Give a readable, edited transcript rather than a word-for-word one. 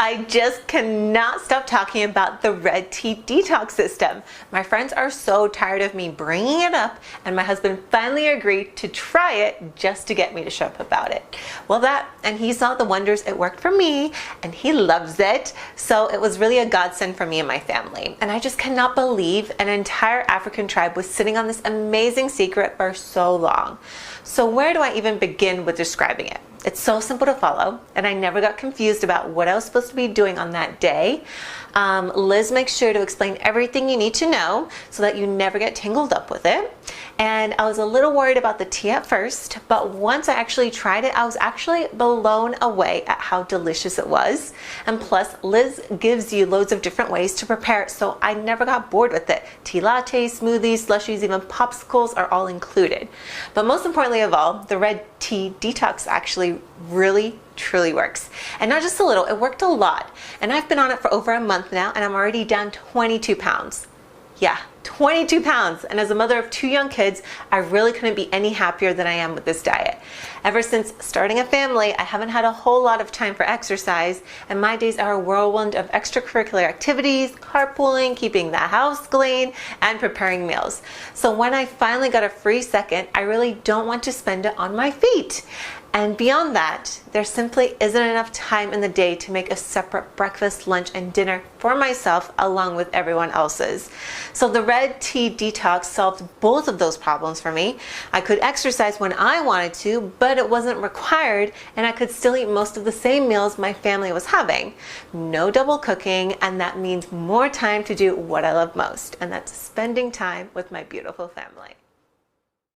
I just cannot stop talking about the red tea detox system. My friends are so tired of me bringing it up, and my husband finally agreed to try it just to get me to show up about it. Well, and he saw the wonders it worked for me, and he loves it. So it was really a godsend for me and my family. And I just cannot believe an entire African tribe was sitting on this amazing secret for so long. So where do I even begin with describing it? It's so simple to follow, and I never got confused about what I was supposed to be doing on that day. Liz makes sure to explain everything you need to know so that you never get tangled up with it. And I was a little worried about the tea at first, but once I actually tried it, I was actually blown away at how delicious it was. And plus, Liz gives you loads of different ways to prepare it, so I never got bored with it. Tea lattes, smoothies, slushies, even popsicles are all included. But most importantly of all, the red tea detox actually really truly works. And not just a little, it worked a lot. And I've been on it for over a month now, and I'm already down 22 pounds. Yeah, 22 pounds. And as a mother of 2 young kids, I really couldn't be any happier than I am with this diet. Ever since starting a family, I haven't had a whole lot of time for exercise, and my days are a whirlwind of extracurricular activities, carpooling, keeping the house clean, and preparing meals. So when I finally got a free second, I really don't want to spend it on my feet. And beyond that, there simply isn't enough time in the day to make a separate breakfast, lunch, and dinner for myself along with everyone else's. So the red tea detox solved both of those problems for me. I could exercise when I wanted to, but it wasn't required, and I could still eat most of the same meals my family was having. No double cooking, and that means more time to do what I love most, and that's spending time with my beautiful family.